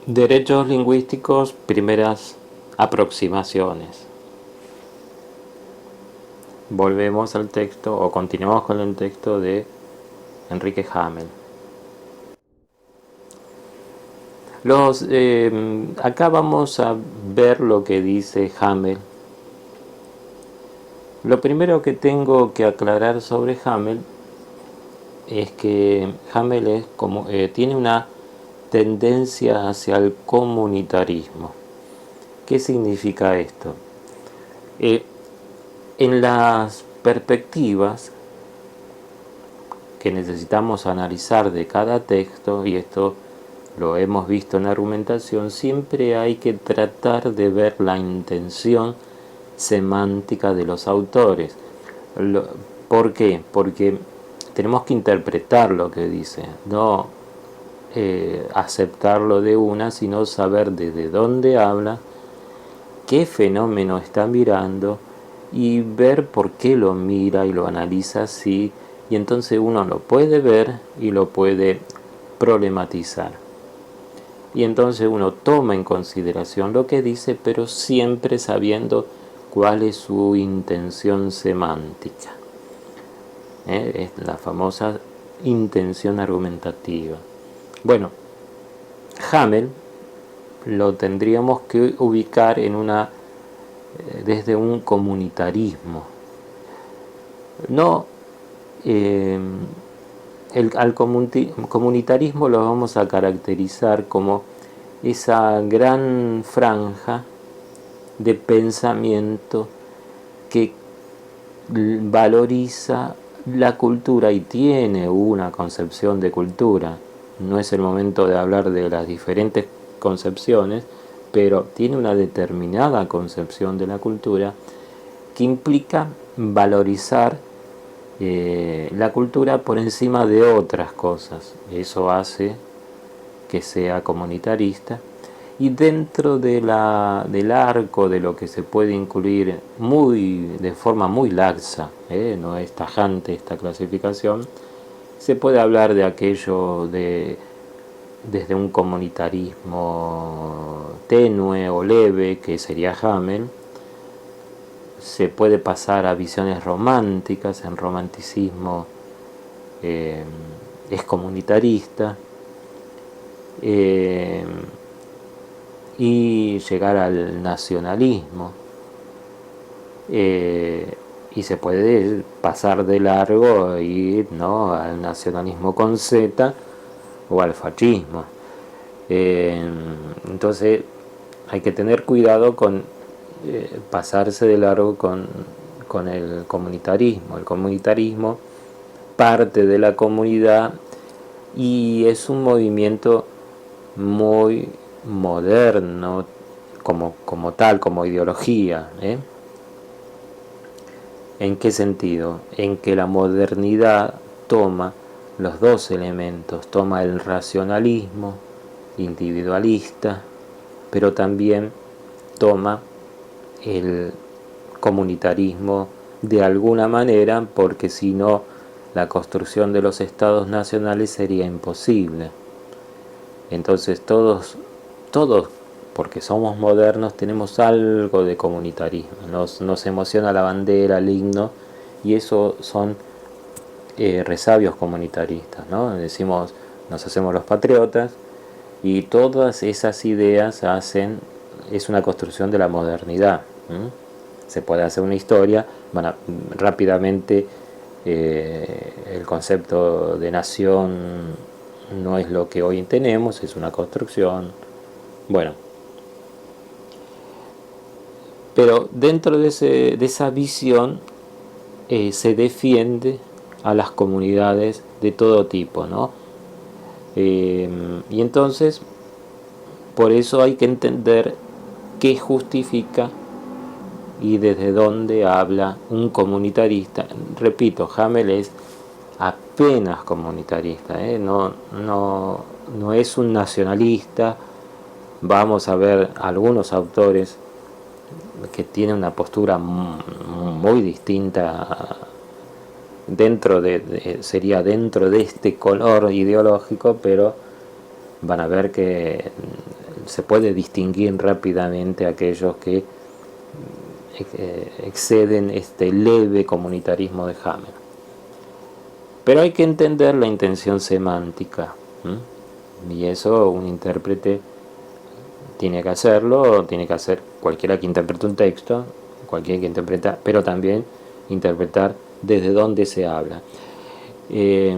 Derechos lingüísticos, primeras aproximaciones. Volvemos al texto o continuamos con el texto de Enrique Hamel. Acá vamos a ver lo que dice Hamel. Lo primero que tengo que aclarar sobre Hamel es que Hamel tiene una tendencia hacia el comunitarismo. ¿Qué significa esto? En las perspectivas que necesitamos analizar de cada texto, y esto lo hemos visto en la argumentación, siempre hay que tratar de ver la intención semántica de los autores. ¿Por qué? Porque tenemos que interpretar lo que dice, no aceptarlo de una, sino saber desde dónde habla, qué fenómeno está mirando y ver por qué lo mira y lo analiza así, y entonces uno lo puede ver y lo puede problematizar. Y entonces uno toma en consideración lo que dice, pero siempre sabiendo cuál es su intención semántica. Es la famosa intención argumentativa. Bueno, Hamel lo tendríamos que ubicar desde un comunitarismo. No, al comunitarismo lo vamos a caracterizar como esa gran franja de pensamiento que valoriza la cultura y tiene una concepción de cultura. No es el momento de hablar de las diferentes concepciones, pero tiene una determinada concepción de la cultura que implica valorizar la cultura por encima de otras cosas. Eso hace que sea comunitarista, y dentro del arco de lo que se puede incluir de forma muy laxa, no es tajante esta clasificación, se puede hablar de aquello desde un comunitarismo tenue o leve, que sería Hamel. Se puede pasar a visiones románticas. En romanticismo es comunitarista, y llegar al nacionalismo, y se puede pasar de largo e ir, ¿no?, al nacionalismo con Z o al fascismo. Entonces hay que tener cuidado con pasarse de largo con el comunitarismo. El comunitarismo parte de la comunidad y es un movimiento muy moderno como tal, como ideología. ¿En qué sentido? En que la modernidad toma los dos elementos, toma el racionalismo individualista, pero también toma el comunitarismo de alguna manera, porque si no, la construcción de los estados nacionales sería imposible. Entonces todos, porque somos modernos, tenemos algo de comunitarismo. Nos emociona la bandera, el himno, y eso son resabios comunitaristas, ¿no? Decimos, nos hacemos los patriotas, y todas esas ideas es una construcción de la modernidad. Se puede hacer una historia, bueno, rápidamente el concepto de nación no es lo que hoy tenemos, es una construcción. Bueno, pero dentro de esa visión se defiende a las comunidades de todo tipo, ¿no? Y entonces, por eso hay que entender qué justifica y desde dónde habla un comunitarista. Repito, Hamel es apenas comunitarista, no es un nacionalista. Vamos a ver algunos autores que tienen una postura muy distinta sería dentro de este color ideológico, pero van a ver que se puede distinguir rápidamente aquellos que exceden este leve comunitarismo de Hammer. Pero hay que entender la intención semántica, y eso un intérprete tiene que hacerlo, tiene que hacer cualquiera que interprete un texto, cualquiera que interpreta, pero también interpretar desde dónde se habla. Y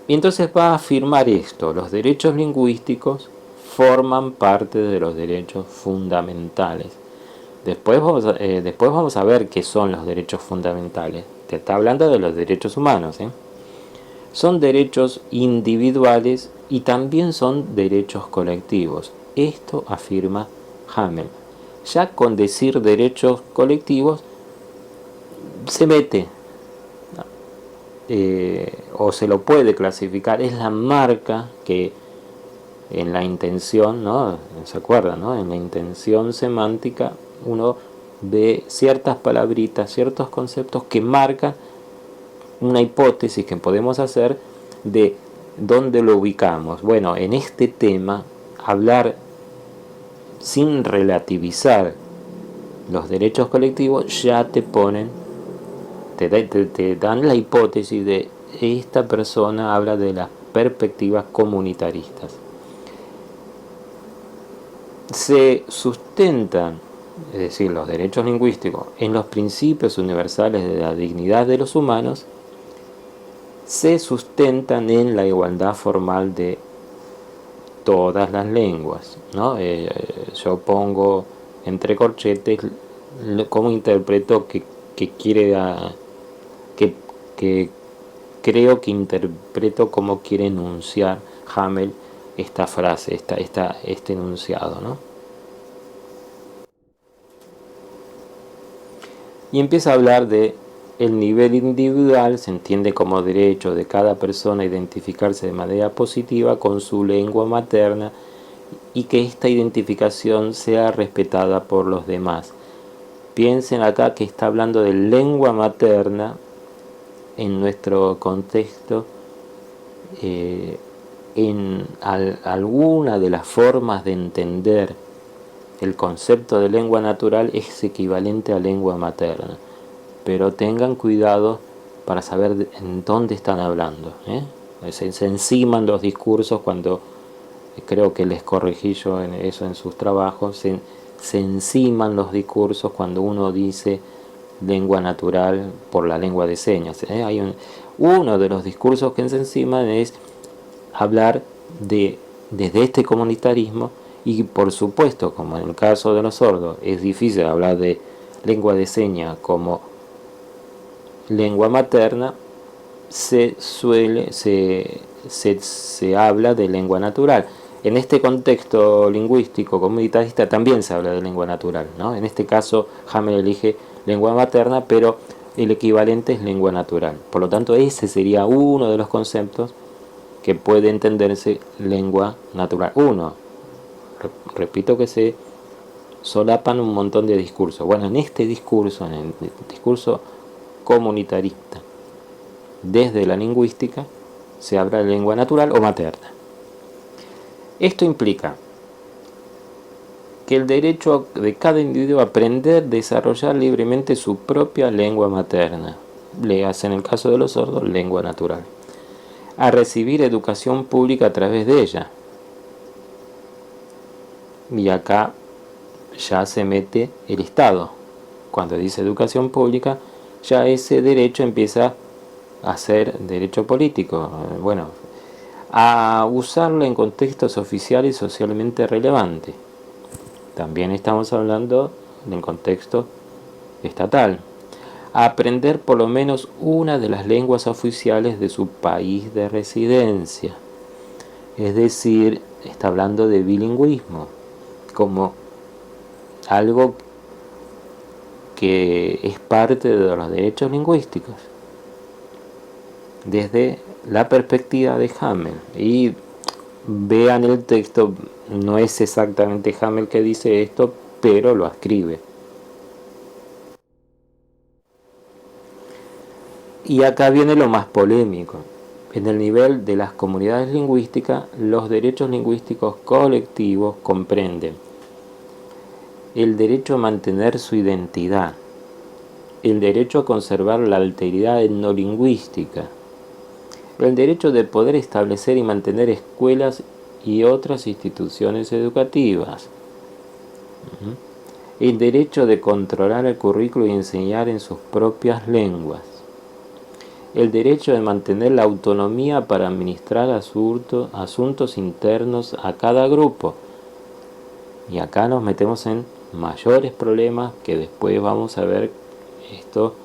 entonces va a afirmar esto: los derechos lingüísticos forman parte de los derechos fundamentales. Después vamos a ver qué son los derechos fundamentales. Te está hablando de los derechos humanos, ¿eh? Son derechos individuales y también son derechos colectivos. Esto afirma Hamel. Ya con decir derechos colectivos se mete, o se lo puede clasificar, es la marca que en la intención, ¿no? ¿Se acuerdan, no? En la intención semántica uno ve ciertas palabritas, ciertos conceptos que marcan una hipótesis que podemos hacer de dónde lo ubicamos. Bueno, en este tema, hablar sin relativizar los derechos colectivos ya te ponen, te dan la hipótesis de esta persona habla de las perspectivas comunitaristas. Se sustentan, es decir, los derechos lingüísticos, en los principios universales de la dignidad de los humanos, se sustentan en la igualdad formal de todas las lenguas, ¿no? Yo pongo entre corchetes cómo interpreto que quiere que creo que interpreto cómo quiere enunciar Hamel esta frase, este enunciado, ¿no? Y empieza a hablar de el nivel individual, se entiende como derecho de cada persona a identificarse de manera positiva con su lengua materna y que esta identificación sea respetada por los demás. Piensen acá que está hablando de lengua materna en nuestro contexto. Alguna de las formas de entender el concepto de lengua natural es equivalente a lengua materna, pero tengan cuidado para saber en dónde están hablando, ¿eh? Se enciman los discursos cuando, creo que les corregí yo en eso en sus trabajos, se enciman los discursos cuando uno dice lengua natural por la lengua de señas, ¿eh? Uno de los discursos que se enciman es hablar desde este comunitarismo, y por supuesto, como en el caso de los sordos es difícil hablar de lengua de señas como lengua materna, se habla de lengua natural. En este contexto lingüístico comunitarista también se habla de lengua natural, ¿no? En este caso Hamel elige lengua materna, pero el equivalente es lengua natural. Por lo tanto, ese sería uno de los conceptos que puede entenderse lengua natural. Repito que se solapan un montón de discursos. Bueno, en este discurso, en el discurso comunitarista, desde la lingüística, se habla de lengua natural o materna. Esto implica que el derecho de cada individuo a aprender, desarrollar libremente su propia lengua materna, léase en el caso de los sordos, lengua natural, a recibir educación pública a través de ella. Y acá ya se mete el Estado. Cuando dice educación pública, ya ese derecho empieza a ser derecho político. Bueno, a usarlo en contextos oficiales y socialmente relevantes. También estamos hablando del contexto estatal. A aprender por lo menos una de las lenguas oficiales de su país de residencia. Es decir, está hablando de bilingüismo como algo que es parte de los derechos lingüísticos desde la perspectiva de Hamel. Y vean el texto, no es exactamente Hamel que dice esto, pero lo escribe. Y acá viene lo más polémico. En el nivel de las comunidades lingüísticas, los derechos lingüísticos colectivos comprenden el derecho a mantener su identidad, el derecho a conservar la alteridad etnolingüística, el derecho de poder establecer y mantener escuelas y otras instituciones educativas, el derecho de controlar el currículo y enseñar en sus propias lenguas, el derecho de mantener la autonomía para administrar asuntos internos a cada grupo. Y acá nos metemos en mayores problemas que después vamos a ver esto,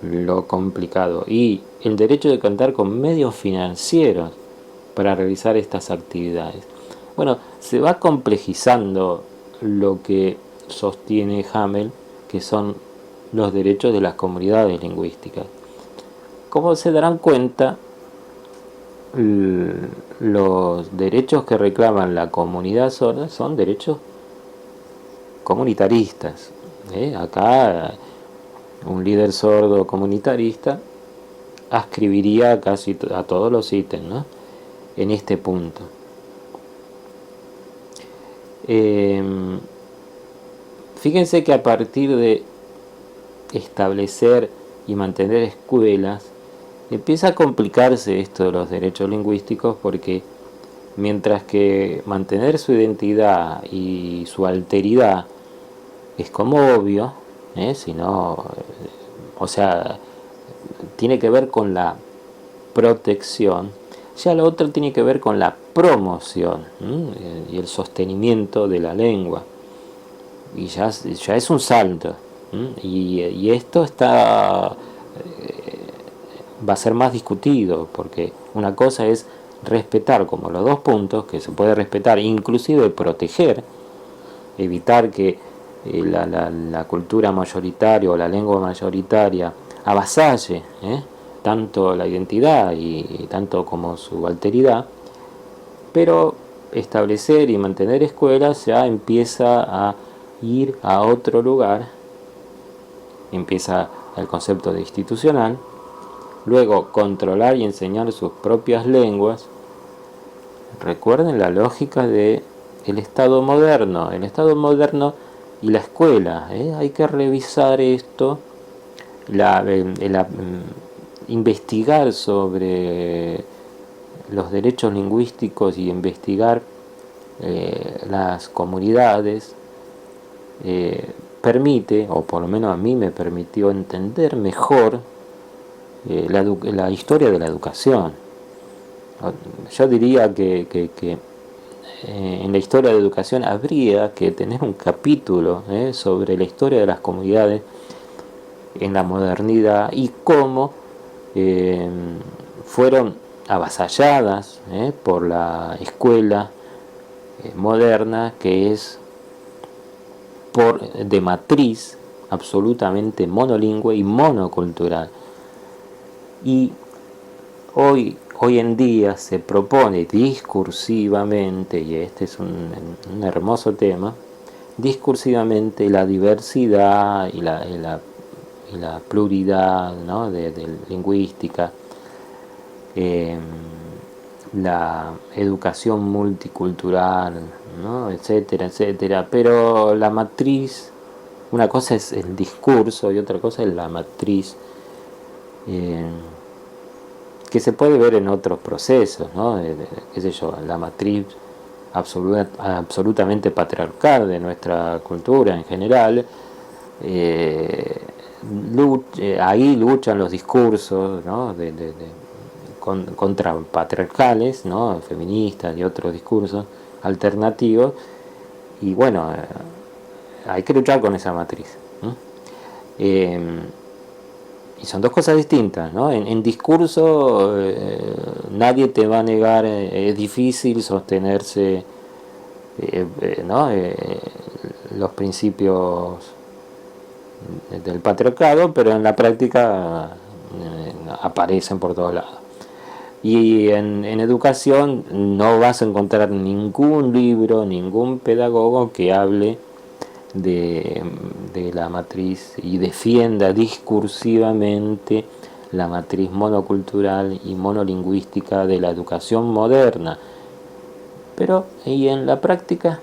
lo complicado. Y el derecho de contar con medios financieros para realizar estas actividades. Bueno, se va complejizando lo que sostiene Hamel, que son los derechos de las comunidades lingüísticas. Como se darán cuenta, los derechos que reclaman la comunidad sorda son derechos comunitaristas. Acá un líder sordo comunitarista ascribiría casi a todos los ítems, ¿no?, en este punto. Fíjense que a partir de establecer y mantener escuelas, empieza a complicarse esto de los derechos lingüísticos, porque mientras que mantener su identidad y su alteridad es como obvio, sino, o sea, tiene que ver con la protección, ya lo otro tiene que ver con la promoción y el sostenimiento de la lengua, y ya es un salto, y esto está va a ser más discutido, porque una cosa es respetar como los dos puntos, que se puede respetar, inclusive proteger, evitar que la cultura mayoritaria o la lengua mayoritaria avasalle tanto la identidad y tanto como su alteridad, pero establecer y mantener escuelas ya empieza a ir a otro lugar, empieza el concepto de institucional. Luego, controlar y enseñar sus propias lenguas. Recuerden la lógica de el Estado moderno y la escuela. Hay que revisar esto, investigar sobre los derechos lingüísticos y investigar las comunidades. Permite, o por lo menos a mí me permitió entender mejor la historia de la educación. Yo diría que en la historia de la educación habría que tener un capítulo sobre la historia de las comunidades en la modernidad y cómo fueron avasalladas por la escuela moderna, que es de matriz absolutamente monolingüe y monocultural. Y hoy en día se propone discursivamente, y este es un hermoso tema, discursivamente la diversidad y la pluralidad, ¿no?, de lingüística, la educación multicultural, ¿no?, etcétera, etcétera. Pero la matriz, una cosa es el discurso y otra cosa es la matriz, que se puede ver en otros procesos, ¿no? Qué sé yo, la matriz absolutamente patriarcal de nuestra cultura en general. Ahí luchan los discursos, ¿no?, contra patriarcales, ¿no?, feministas y otros discursos alternativos, y bueno, hay que luchar con esa matriz, y son dos cosas distintas, ¿no? En discurso nadie te va a negar, es difícil sostenerse, ¿no?, los principios del patriarcado, pero en la práctica aparecen por todos lados. Y en educación no vas a encontrar ningún libro, ningún pedagogo que hable de la matriz y defienda discursivamente la matriz monocultural y monolingüística de la educación moderna. Pero, y en la práctica,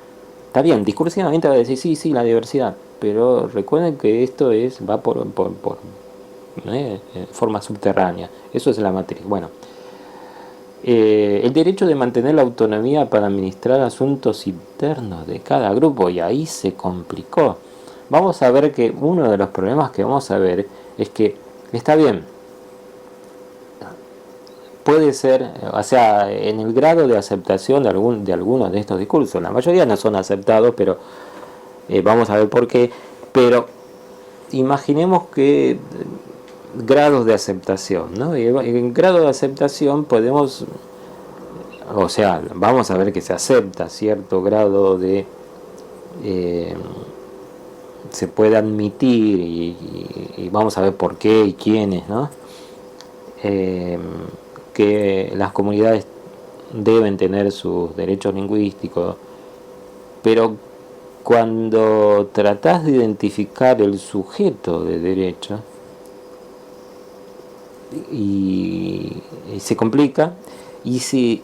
está bien, discursivamente va a decir, sí, sí, la diversidad, pero recuerden que esto va por forma subterránea, eso es la matriz. Bueno, el derecho de mantener la autonomía para administrar asuntos internos de cada grupo, y ahí se complicó. Vamos a ver que uno de los problemas que vamos a ver es que está bien, puede ser, o sea, en el grado de aceptación de algunos de estos discursos, la mayoría no son aceptados, pero vamos a ver por qué. Pero imaginemos que grados de aceptación, ¿no? Y en grado de aceptación podemos, o sea, vamos a ver que se acepta cierto grado de eh, se puede admitir y vamos a ver por qué y quiénes, ¿no? Que las comunidades deben tener sus derechos lingüísticos, pero cuando tratás de identificar el sujeto de derecho y se complica, y si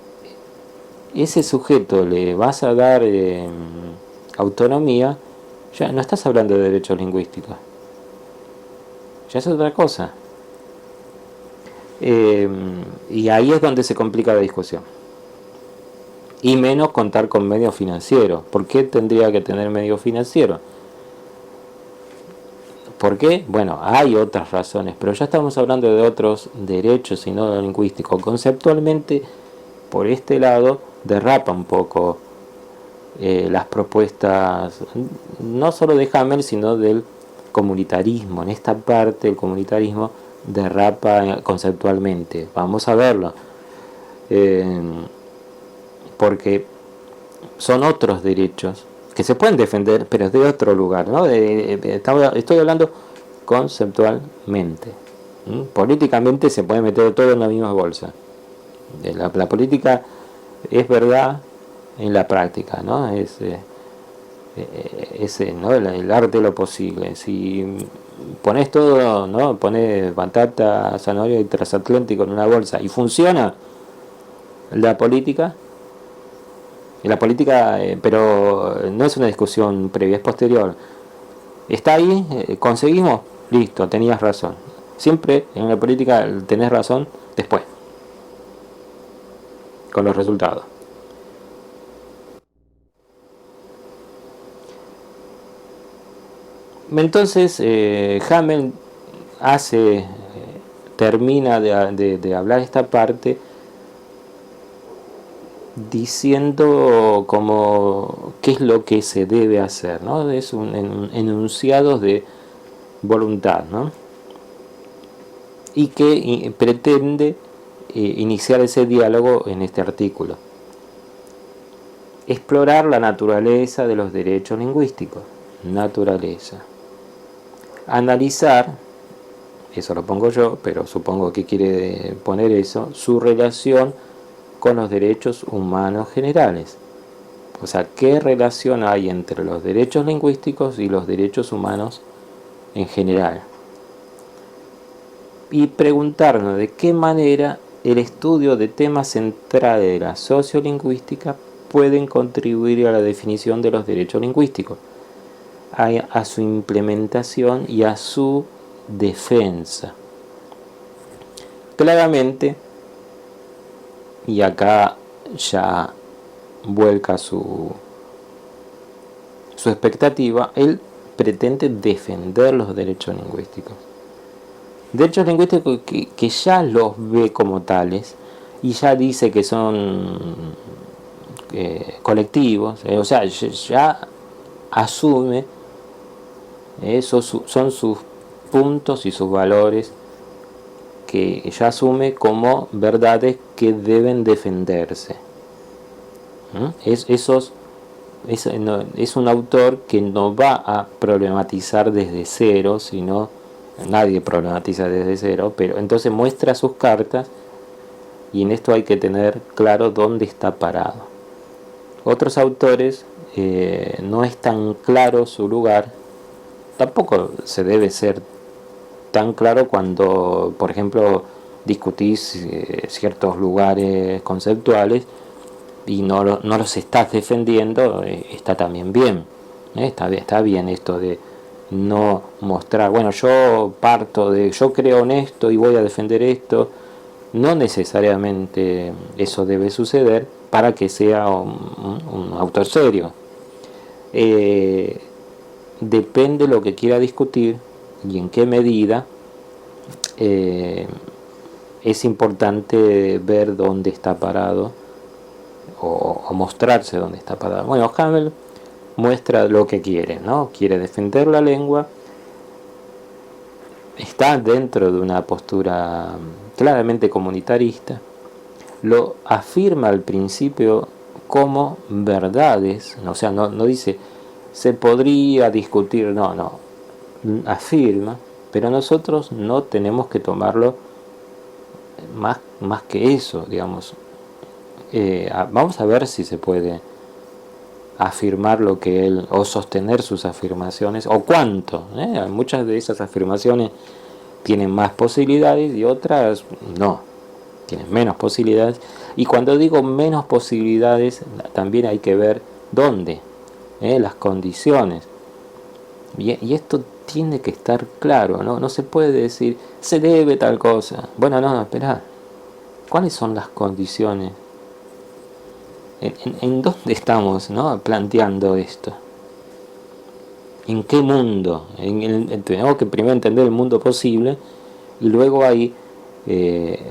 ese sujeto le vas a dar autonomía, ya no estás hablando de derechos lingüísticos, ya es otra cosa. Y ahí es donde se complica la discusión. Y menos contar con medios financieros. ¿Por qué tendría que tener medios financieros? ¿Por qué? Bueno, hay otras razones, pero ya estamos hablando de otros derechos y no lingüísticos. Conceptualmente, por este lado, derrapa un poco las propuestas, no solo de Hamel, sino del comunitarismo. En esta parte, el comunitarismo derrapa conceptualmente. Vamos a verlo. Porque son otros derechos que se pueden defender, pero es de otro lugar, ¿no? Estoy hablando conceptualmente. Políticamente se puede meter todo en la misma bolsa. La política es verdad en la práctica, ¿no? ¿no? El arte de lo posible. Si pones todo, ¿no? Pones batata, zanahoria y transatlántico en una bolsa y funciona la política, pero no es una discusión previa, es posterior. Está ahí, conseguimos, listo, tenías razón. Siempre en la política tenés razón después, con los resultados. Entonces, Hamel termina de hablar esta parte diciendo como qué es lo que se debe hacer, ¿no? Es un enunciados de voluntad, ¿no? Y que pretende iniciar ese diálogo en este artículo. Explorar la naturaleza de los derechos lingüísticos. Naturaleza. Analizar, eso lo pongo yo, pero supongo que quiere poner eso, su relación con los derechos humanos generales. O sea, ¿qué relación hay entre los derechos lingüísticos y los derechos humanos en general? Y preguntarnos de qué manera el estudio de temas centrales de la sociolingüística pueden contribuir a la definición de los derechos lingüísticos, a su implementación y a su defensa. Claramente, y acá ya vuelca su expectativa, él pretende defender los derechos lingüísticos. Derechos lingüísticos que ya los ve como tales y ya dice que son colectivos, o sea, ya asume, esos son sus puntos y sus valores que ya asume como verdades que deben defenderse. Es un autor que no va a problematizar desde cero, sino nadie problematiza desde cero, pero entonces muestra sus cartas y en esto hay que tener claro dónde está parado. Otros autores no es tan claro su lugar, tampoco se debe ser tan claro cuando, por ejemplo, discutís ciertos lugares conceptuales y no los estás defendiendo, está también bien. Está bien esto de no mostrar, bueno, yo parto de, yo creo en esto y voy a defender esto. No necesariamente eso debe suceder para que sea un autor serio. Eh, Depende lo que quiera discutir y en qué medida. eh, es importante ver dónde está parado o mostrarse dónde está parado. Bueno, Hamel muestra lo que quiere, ¿no? Quiere defender la lengua, está dentro de una postura claramente comunitarista, lo afirma al principio como verdades, o sea, no dice se podría discutir, no, afirma, pero nosotros no tenemos que tomarlo más que eso, digamos. Vamos a ver si se puede afirmar lo que él, o sostener sus afirmaciones, o cuánto. Muchas de esas afirmaciones tienen más posibilidades y otras no, tienen menos posibilidades. Y cuando digo menos posibilidades, también hay que ver dónde, las condiciones. Y esto tiene que estar claro, ¿no? No se puede decir, se debe tal cosa. Bueno, no, espera. ¿Cuáles son las condiciones? ¿En dónde estamos, ¿no? Planteando esto? ¿En qué mundo? Tenemos que primero entender el mundo posible y luego ahí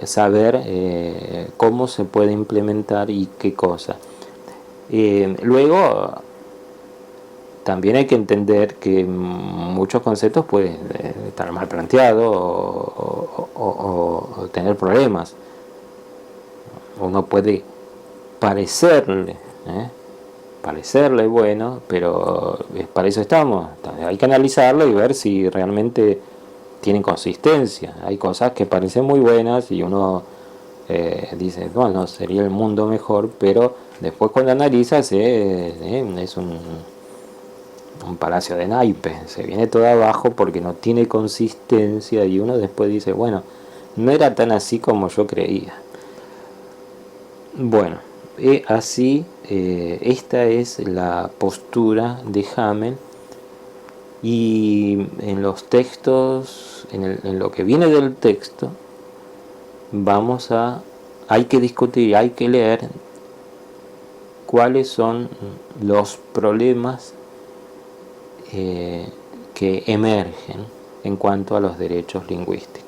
saber cómo se puede implementar y qué cosa. Luego también hay que entender que muchos conceptos pueden estar mal planteados o tener problemas. Uno puede parecerle bueno, pero para eso estamos. Hay que analizarlo y ver si realmente tienen consistencia. Hay cosas que parecen muy buenas y uno dice, bueno, sería el mundo mejor, pero después cuando analizas es un palacio de naipes, se viene todo abajo porque no tiene consistencia y uno después dice, bueno, no era tan así como yo creía. Bueno, así esta es la postura de Hamel, y en los textos, en lo que viene del texto, hay que discutir, hay que leer cuáles son los problemas que emergen en cuanto a los derechos lingüísticos.